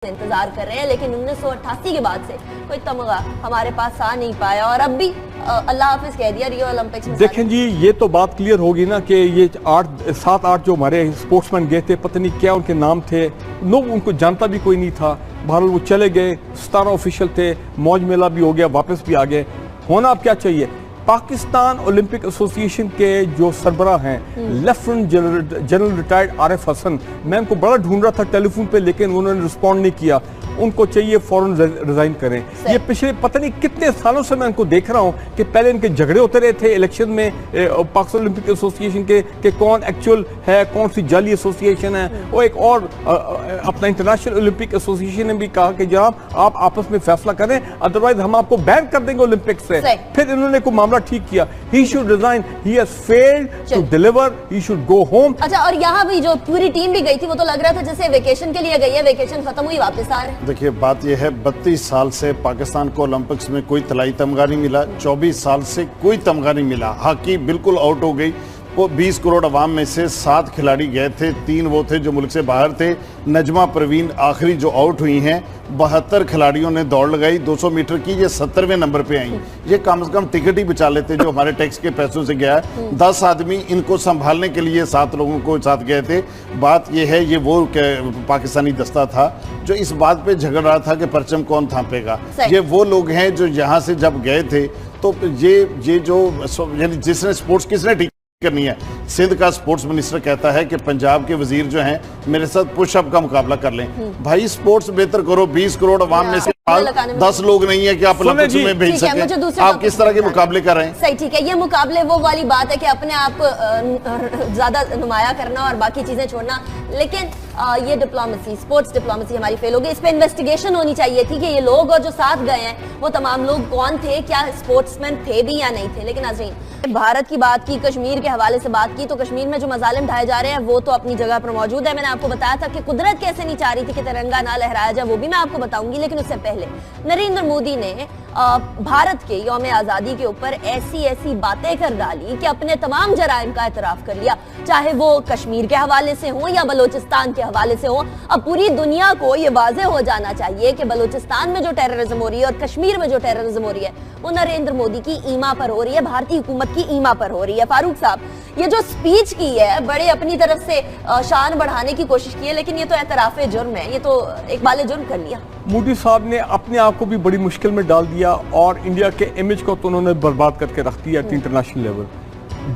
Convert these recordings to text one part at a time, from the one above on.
इंतजार कर रहे हैं, लेकिन 1988 के बाद से कोई तमगा हमारे पास आ नहीं पाया और अब भी अल्लाह हाफिज कह दिया रियो ओलंपिक्स में। देखें जी, ये तो बात क्लियर होगी ना कि ये 7-8 जो हमारे स्पोर्ट्समैन गए थे, पता नहीं क्या उनके नाम थे, लोग उनको जानता भी कोई नहीं था। बहरहाल वो चले गए, 17 ऑफिशियल थे, मौज मेला भी हो गया, वापस भी आ गए। होना अब क्या चाहिए? पाकिस्तान ओलंपिक एसोसिएशन के जो सरबराह हैं, lieutenant general retired Arif Hasan, मैं उनको बड़ा ढूंढ रहा था टेलीफोन पे, लेकिन उन्होंने रिस्पॉन्ड नहीं किया। उनको चाहिए फौरन रिजाइन करें। ये पिछले पता नहीं कितने सालों से मैं उनको देख रहा हूं कि पहले इनके झगड़े होते रहे थे इलेक्शन में पाकिस्तान ओलंपिक एसोसिएशन के कि कौन एक्चुअल है, कौन सी जाली एसोसिएशन है। वो एक और अपना इंटरनेशनल ओलंपिक एसोसिएशन ने भी कहा कि जनाब आप आपस में फैसला करें, अदरवाइज हम आपको बैन कर देंगे ओलंपिक से। फिर इन्होंने कोई मामला ठीक किया। He should resign, he has failed to deliver, he should go home. अच्छा, और यहाँ भी जो पूरी टीम भी गई थी वो तो लग रहा था जैसे वेकेशन के लिए गई है, वेकेशन खत्म हुई वापस आ रहे। देखिए, बात यह है 32 साल से पाकिस्तान को ओलंपिक्स में कोई तलाई तमगा नहीं मिला, 24 साल से कोई तमगा नहीं मिला। हॉकी बिल्कुल आउट हो गई। वो 20 करोड़ अवाम में से 7 खिलाड़ी गए थे, 3 वो थे जो मुल्क से बाहर थे। नजमा परवीन आखिरी जो आउट हुई हैं। 72 खिलाड़ियों ने दौड़ लगाई 200 मीटर की, ये 70वें नंबर पे आई। ये कम से कम टिकट ही बचा लेते जो हमारे टैक्स के पैसों से गया है। 10 आदमी इनको संभालने के लिए 7 लोगों को साथ गए थे। बात ये है, ये वो पाकिस्तानी दस्ता था जो इस बात पे झगड़ रहा था कि परचम कौन थापेगा। ये वो लोग हैं जो यहाँ से जब गए थे तो ये जो यानी जिसने स्पोर्ट्स किसने ठीक करनी है, सिंध का स्पोर्ट्स मिनिस्टर कहता है कि पंजाब के वजीर जो हैं मेरे साथ पुशअप का मुकाबला कर लें। भाई स्पोर्ट्स बेहतर करो। 20 करोड़ अवाम में से 10 लोग नहीं है कि आप ओलंपिक्स में भेज सकें। आप किस तरह के मुकाबले कर रहे हैं? सही, ठीक है। ये मुकाबले वो वाली बात है कि अपने आप को ज्यादा नुमाया करना और बाकी चीजें छोड़ना, लेकिन ये डिप्लोमेसी, स्पोर्ट्स डिप्लोमेसी हमारी फेल हो गई। इस पे इन्वेस्टिगेशन होनी चाहिए थी कि ये लोग और जो साथ गए हैं वो तमाम लोग कौन थे, क्या स्पोर्ट्समैन थे भी या नहीं थे। लेकिन नाज़रीन, भारत की बात की, कश्मीर के हवाले से बात की, तो कश्मीर में जो मजालिम ढाए जा रहे हैं वो तो अपनी जगह पर मौजूद है। मैंने आपको बताया था कि कुदरत कैसे नहीं चाह रही थी कि तिरंगा ना लहराया जाए, वो भी मैं आपको बताऊंगी। लेकिन उससे पहले नरेंद्र मोदी ने भारत के यौम आज़ादी के ऊपर ऐसी बातें कर डाली कि अपने तमाम जराइम का एतराफ़ कर लिया, चाहे वो कश्मीर के हवाले से हो या बलोचिस्तान के हवाले से हो। अब पूरी दुनिया को ये वाज़ेह हो जाना चाहिए कि बलोचिस्तान में जो टेररिज्म हो रही है और कश्मीर में जो टेररिज्म हो रही है वो नरेंद्र मोदी की ईमा पर हो रही है, भारतीय हुकूमत की ईमा पर हो रही है। फारूक साहब, ये जो स्पीच की है बड़े अपनी तरफ से शान बढ़ाने की कोशिश की है, लेकिन ये तो एतराफ़े जुर्म है, ये तो इकबाल जुर्म कर लिया। मोदी साहब ने अपने आप को भी बड़ी मुश्किल में डाल दिया और इंडिया के इमेज को तो उन्होंने बर्बाद करके रख दिया इंटरनेशनल लेवल।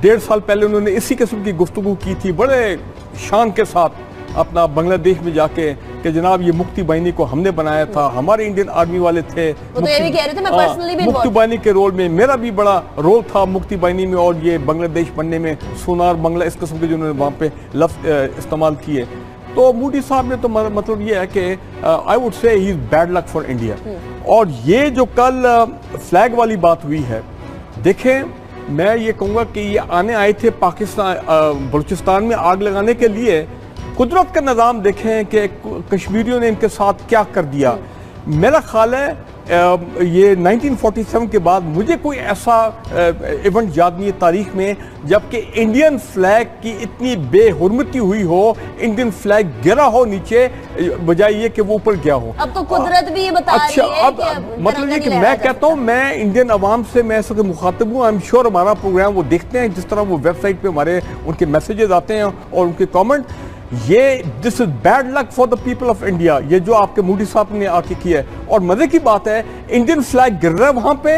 1.5 साल पहले उन्होंने इसी किस्म की गुफ्तगू की थी बड़े शान के साथ अपना बांग्लादेश में जाके कि जनाब ये मुक्ति बाहिनी को हमने बनाया था, हमारे इंडियन आर्मी वाले थे। वो तो ये भी कह रहे थे, मैं पर्सनली भी मुक्ति बाहिनी के रोल में मेरा भी बड़ा रोल था मुक्ति बाहिनी में और ये बांग्लादेश बनने में, सोनार बांग्ला इस किस्म के जो उन्होंने वहाँ पे लफ्ज़ इस्तेमाल किए। तो मोदी साहब ने तो मतलब ये है कि I would say he is bad luck for India. और ये जो कल फ्लैग वाली बात हुई है, देखें मैं ये कहूँगा कि ये आने आए थे पाकिस्तान बलूचिस्तान में आग लगाने के लिए। कुदरत का निज़ाम देखें कि कश्मीरियों ने इनके साथ क्या कर दिया। मेरा ख्याल है ये 1947 के बाद मुझे कोई ऐसा इवेंट याद नहीं है तारीख में जबकि इंडियन फ्लैग की इतनी बेहुरमती हुई हो, इंडियन फ्लैग गिरा हो नीचे बजाय ये कि वो ऊपर गया हो। अब तो कुदरत भी ये बता अच्छा, रही है अब मतलब ये कि मैं कहता हूँ, मैं इंडियन अवाम से मैं इस वक्त मुखातिब हूँ। आई एम श्योर हमारा प्रोग्राम वो देखते हैं, जिस तरह वो वेबसाइट पे हमारे उनके मैसेजेस आते हैं और उनके कमेंट। ये this is bad luck for the people of India, ये जो आपके मोदी साहब ने आके किया है। और मजे की बात है इंडियन फ्लैग गिर रहा है वहां पे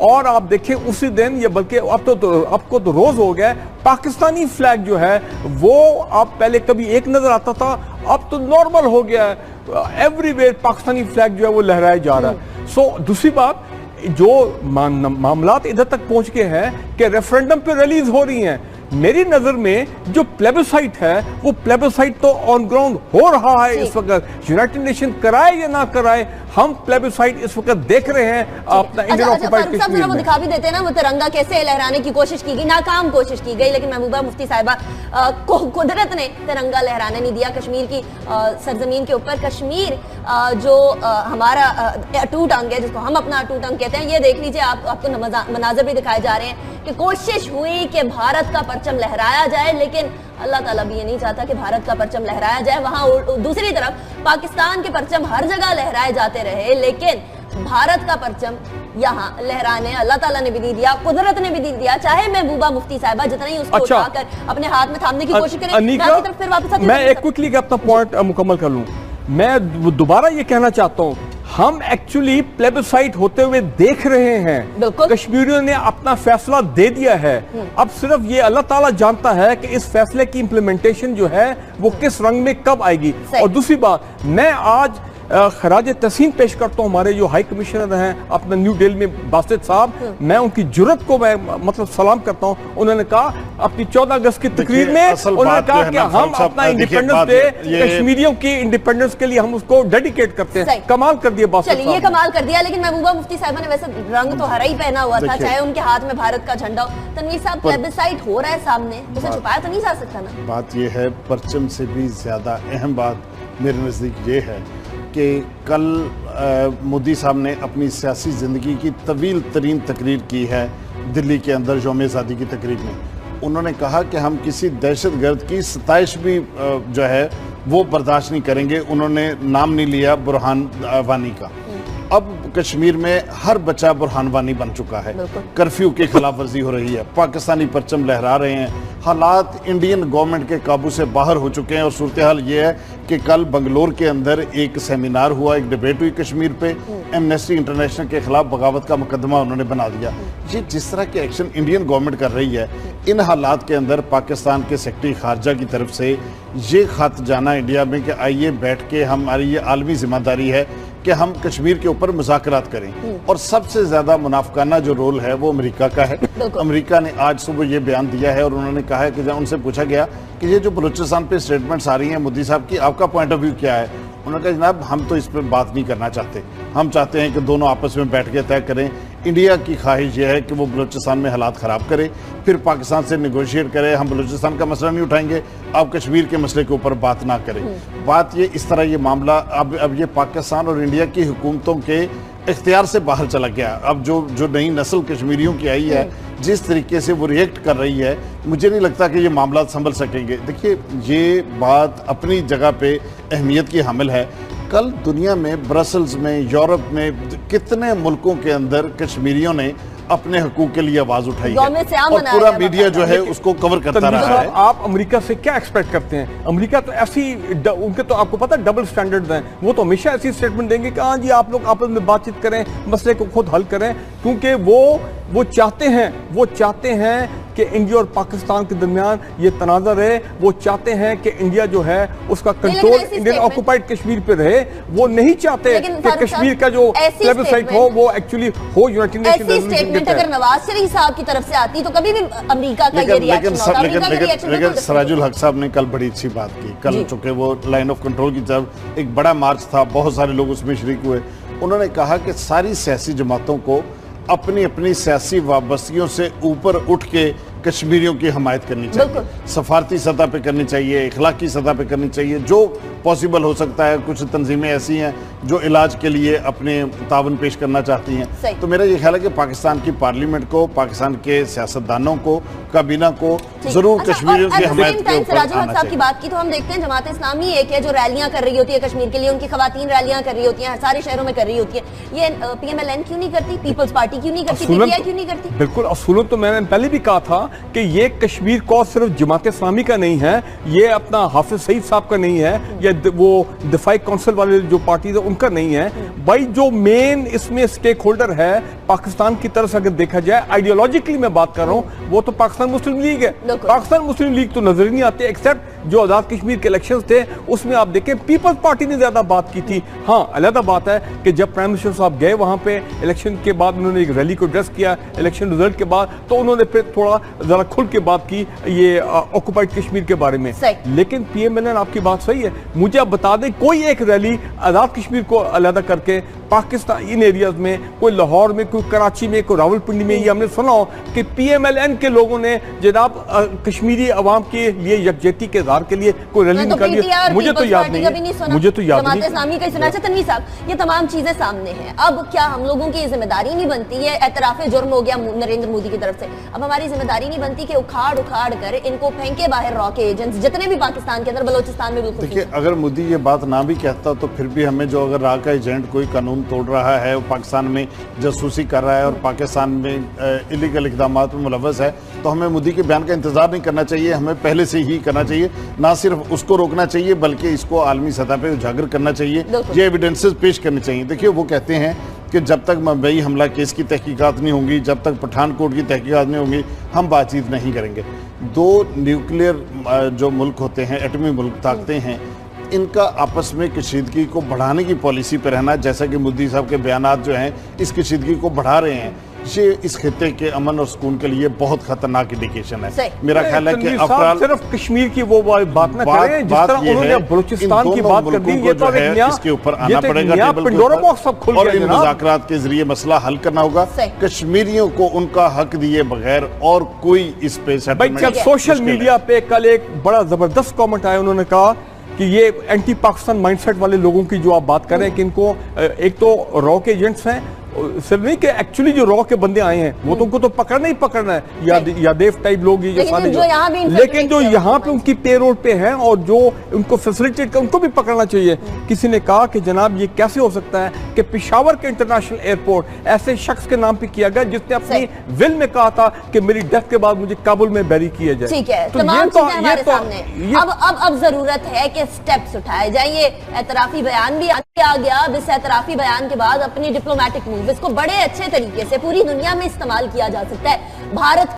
और आप देखें उसी दिन, या बल्कि अब आपको तो रोज हो गया पाकिस्तानी फ्लैग जो है वो आप पहले कभी एक नजर आता था, अब तो नॉर्मल हो गया है। एवरीवेयर पाकिस्तानी फ्लैग जो है वो लहराया जा रहा है। सो दूसरी बात, जो मामलात इधर तक पहुंच के हैं कि रेफरेंडम पे रिलीज हो रही हैं, मेरी नजर में जो प्लेबिसाइट है वो प्लेबिसाइट तो ऑन ग्राउंड हो रहा है इस वक्त। यूनाइटेड नेशन कराए या ना कराए, हम प्लेबिसाइट इस वक्त देख रहे हैं अपना इंडियन ऑक्युपाइड कश्मीर में। दिखा भी देते हैं ना वो तिरंगा कैसे लहराने की कोशिश की गई, नाकाम कोशिश की गई, लेकिन महबूबा मुफ्ती साहिबा को कुदरत ने तिरंगा लहराने नहीं दिया कश्मीर की सरजमीन के ऊपर। कश्मीर जो हमारा अटूट अंग है, जिसको हम अपना अटूट अंग कहते हैं, ये देख लीजिए आपको मनाजर भी दिखाए जा रहे हैं कि कोशिश हुई कि भारत का परचम लहराया जाए, लेकिन अल्लाह ताला भी ये नहीं चाहता कि भारत का परचम लहराया जाए, वहां दूसरी तरफ पाकिस्तान के परचम हर जगह लहराए जाते रहे, लेकिन भारत का परचम यहाँ लहराने अल्लाह ताला ने भी नहीं दिया, कुदरत ने भी नहीं दिया। चाहे महबूबा मुफ्ती साहिबा जितना ही उसको उठाकर अपने हाथ में थामने की कोशिश करें। मैं एक क्विकली अपना पॉइंट मुकम्मल कर लूं। मैं दोबारा ये कहना चाहता हूं, हम एक्चुअली प्लेबिसाइट होते हुए देख रहे हैं, कश्मीरियों ने अपना फैसला दे दिया है। अब सिर्फ ये अल्लाह ताला जानता है कि इस फैसले की इंप्लीमेंटेशन जो है वो किस रंग में कब आएगी। और दूसरी बात, मैं आज खराज तहसीन पेश करता हूँ हमारे जो हाई कमिश्नर हैं अपना न्यू दिल्ली में बासित साहब, मैं उनकी जुर्रत को मैं मतलब सलाम करता हूँ। उन्होंने कहा अपनी 14 अगस्त की तकरीर में उन्होंने कहा कि हम अपना इंडिपेंडेंस डे कश्मीरियों की इंडिपेंडेंस के लिए हम उसको डेडिकेट करते हैं। कमाल कर दिया बासित साहब, ये कमाल कर दिया। लेकिन महबूबा मुफ्ती साहिबा ने वैसे रंग तो हरा ही पहना हुआ था, चाहे उनके हाथ में भारत का झंडा हो। तनवीर साहब, प्लेबिसाइट हो रहा है सामने, उसे छुपाया तो नहीं जा सकता ना। बात ये है, परचम से भी ज्यादा अहम बात मेरे नजदीक ये है कि कल मोदी साहब ने अपनी सियासी ज़िंदगी की तवील तरीन तकरीर की है दिल्ली के अंदर यौम आज़ादी की तकरीर में। उन्होंने कहा कि हम किसी दहशतगर्द की सताइश भी जो है वो बर्दाश्त नहीं करेंगे। उन्होंने नाम नहीं लिया बुरहान वानी का। अब कश्मीर में हर बच्चा बुरहान वानी बन चुका है। कर्फ्यू की खिलाफ वर्जी हो रही है, पाकिस्तानी परचम लहरा रहे हैं, हालात इंडियन गवर्नमेंट के काबू से बाहर हो चुके हैं। और सूरत हाल ये है कि कल बंगलोर के अंदर एक सेमिनार हुआ, एक डिबेट हुई कश्मीर पे, एमनेस्टी इंटरनेशनल के खिलाफ बगावत का मुकदमा उन्होंने बना दिया। ये जिस तरह के एक्शन इंडियन गवर्नमेंट कर रही है, इन हालात के अंदर पाकिस्तान के सेक्रेटरी खारजा की तरफ से ये खत जाना इंडिया में कि आइए बैठ के हमारी ये आलमी जिम्मेदारी है कि हम कश्मीर के ऊपर मुज़ाकरात करें। और सबसे ज्यादा मुनाफिकाना जो रोल है वो अमेरिका का है। अमेरिका ने आज सुबह ये बयान दिया है और उन्होंने कहा है कि जब उनसे पूछा गया कि ये जो बलूचिस्तान पे स्टेटमेंट्स आ रही हैं मोदी साहब की, आपका पॉइंट ऑफ व्यू क्या है? उन्होंने कहा जनाब हम तो इस पर बात नहीं करना चाहते, हम चाहते हैं कि दोनों आपस में बैठ के तय करें। इंडिया की ख्वाहिश यह है कि वो बलूचिस्तान में हालात ख़राब करे, फिर पाकिस्तान से नेगोशिएट करे। हम बलूचिस्तान का मसला नहीं उठाएंगे, आप कश्मीर के मसले के ऊपर बात ना करें। बात ये इस तरह ये मामला अब ये पाकिस्तान और इंडिया की हुकूमतों के इख्तियार से बाहर चला गया। अब जो नई नस्ल कश्मीरियों की आई है, जिस तरीके से वो रिएक्ट कर रही है, मुझे नहीं लगता कि ये मामला संभल सकेंगे। देखिए, ये बात अपनी जगह पे अहमियत की हामिल है। कल दुनिया में, ब्रसल्स में, यूरोप में कितने मुल्कों के अंदर कश्मीरियों ने अपने हकूक के लिए आवाज उठाई है और पूरा मीडिया जो है उसको कवर करता रहा है। आप अमेरिका से क्या एक्सपेक्ट करते हैं? अमेरिका तो ऐसी, उनके तो आपको पता है डबल स्टैंडर्ड्स हैं। वो तो हमेशा ऐसी स्टेटमेंट देंगे कि हाँ जी आप लोग आपस में बातचीत करें, मसले को खुद हल करें, क्योंकि वो चाहते हैं कि इंडिया और पाकिस्तान के दरमियान ये तनाज़ा रहे। वो चाहते हैं कि इंडिया जो है उसका कंट्रोल इंडियन ऑक्युपाइड कश्मीर पे रहे। वो नहीं चाहते कि कश्मीर का जो प्लेबिसाइट हो वो एक्चुअली हो यूनाइटेड नेशन। अगर नवाज शरीफ साहब की तरफ से आती तो कभी भी अमेरिका का ये रिएक्शन होता। लेकिन सराजुल हक साहब ने कल बड़ी अच्छी बात की। कल चूंकि वो लाइन ऑफ कंट्रोल की तरफ एक बड़ा मार्च था, बहुत सारे लोग उसमें शरीक हुए। उन्होंने कहा कि सारी सियासी जमातों को अपनी अपनी सियासी वाबस्तियों से ऊपर उठ के कश्मीरियों की हमायत करनी चाहिए, सफारती सतह पे करनी चाहिए, इखलाकी सतह पे करनी चाहिए, जो पॉसिबल हो सकता है। कुछ तंजीमें ऐसी हैं जो इलाज के लिए अपने तावन पेश करना चाहती हैं। तो मेरा ये ख्याल है कि पाकिस्तान की पार्लियामेंट को, पाकिस्तान के सियासतदानों को, काबीना को जरूर कश्मीरियों की हमायत के ऊपर आना चाहिए। की बात की तो हम देखते हैं जमात इस्लामी एक है जो रैलियां कर रही होती है कश्मीर के लिए, उनकी खवातीन रैलियां कर रही होती हैं, सारे शहरों में कर रही होती है। ये PMLN क्यों नहीं करती? पीपल्स पार्टी क्यों नहीं करती? PTI क्यों नहीं करती? बिल्कुल, असूलन तो मैंने पहले भी कहा था कि ये कश्मीर को सिर्फ जमात इस्लामी का नहीं है, ये अपना हाफिज सईद साहब का नहीं है, या वो दिफाई काउंसिल वाले जो पार्टी है उनका नहीं है। भाई जो मेन इसमें स्टेक होल्डर है पाकिस्तान की तरफ से अगर देखा जाए, आइडियोलॉजिकली मैं बात कर रहा हूँ, वो तो पाकिस्तान मुस्लिम लीग है। पाकिस्तान मुस्लिम लीग तो नजर ही नहीं आती, एक्सेप्ट जो आजाद कश्मीर के इलेक्शंस थे उसमें आप देखें पीपल्स पार्टी ने ज्यादा बात की थी। हाँ, अलग बात है कि जब प्राइम मिनिस्टर साहब गए वहां पे इलेक्शन के बाद, उन्होंने एक रैली को एड्रेस किया इलेक्शन रिजल्ट के बाद, तो उन्होंने फिर थोड़ा जरा खुल के बात की ये ऑक्युपाइड कश्मीर के बारे में। लेकिन PMLN आपकी बात सही है। मुझे आप बता दें कोई एक रैली आजाद कश्मीर को अलग करके पाकिस्तान इन एरियाज में, कोई लाहौर में, कोई कराची में, कोई रावलपिंडी में, ये हमने सुना हो कि PMLN के लोगों ने जनाब कश्मीरी अवाम के लिए यकजहती के इजहार के लिए कोई रैली निकाली है, मुझे तो याद नहीं है, मुझे तो याद नहीं। इस्लामी का सुना। तनवीर साहब, ये तमाम चीजें सामने हैं, अब क्या हम लोगों की जिम्मेदारी नहीं बनती है? एतराफ जुर्म हो गया नरेंद्र मोदी की तरफ से, अब हमारी जिम्मेदारी नहीं बनती कि उखाड़ उखाड़ कर इनको फेंके बाहर रॉ के एजेंट्स जितने भी पाकिस्तान के अंदर, बलोचिस्तान में बिल्कुल। देखिए, अगर मोदी ये बात ना भी कहता तो फिर भी हमें जो अगर रॉ का एजेंट कोई कानून तोड़ रहा है, वो पाकिस्तान में जासूसी कर रहा है और पाकिस्तान में इलीगल इक़दाम में मुलव्वस है, तो हमें मोदी के बयान का इंतजार नहीं करना चाहिए, हमें पहले से ही करना चाहिए। ना सिर्फ उसको रोकना चाहिए बल्कि इसको आलमी सतह पर उजागर करना चाहिए, ये एविडेंसेस पेश करने चाहिए। देखिए, वो कहते हैं कि जब तक मुंबई हमला केस की तहकीकात नहीं होंगी, जब तक पठानकोट की तहकीकात नहीं होंगी, हम बातचीत नहीं करेंगे। दो न्यूक्लियर जो मुल्क होते हैं, एटमी मुल्क ताकतें हैं, इनका आपस में कशीदगी को बढ़ाने की पॉलिसी पर रहना, जैसा कि मोदी साहब के बयानात जो हैं इस कशीदगी को बढ़ा रहे हैं, ये इस खित्ते के अमन और सुकून के लिए बहुत खतरनाक इंडिकेशन है। मेरा ख्याल है कि अफराल सिर्फ कश्मीर की वो बात ना करें जिस तरह उन्होंने बलूचिस्तान की बात कर दी, ये तो इसके ऊपर आना पड़ेगा टेबल पर और इन मुज़ाकरात के जरिए मसला हल करना होगा। कश्मीरियों को उनका हक दिए बगैर और कोई इस पे सेटलमेंट। सोशल मीडिया पे कल एक बड़ा जबरदस्त कॉमेंट आया, उन्होंने कहा कि ये एंटी पाकिस्तान माइंडसेट वाले लोगों की जो आप बात कर रहे हैं कि इनको एक तो रॉ के एजेंट्स हैं, सिर्फ नहीं कि एक्चुअली जो रॉ के बंदे आए हैं वो तो उनको तो पकड़ना ही पकड़ना है, यादेव टाइप लोग, ये सारे लेकिन जो यहाँ पे उनकी पेरोल पे हैं और जो उनको फैसिलिटेट कर, उनको भी पकड़ना चाहिए। किसी ने कहा कि जनाब ये कैसे हो सकता है कि पेशावर के इंटरनेशनल एयरपोर्ट ऐसे शख्स के नाम पे किया गया जिसने अपनी विल में कहा था कि मेरी डेथ के बाद मुझे काबुल में बैरी किया जाए। ठीक है, तमाम चीजें हमारे सामने। अब जरूरत है कि स्टेप्स उठाए जाइए। एतराफी बयान भी आ गया, अब इस एतराफी बयान के बाद अपनी डिप्लोमेटिक मूव, इसको बड़े अच्छे तरीके से पूरी दुनिया में इस्तेमाल किया जा सकता है। भारत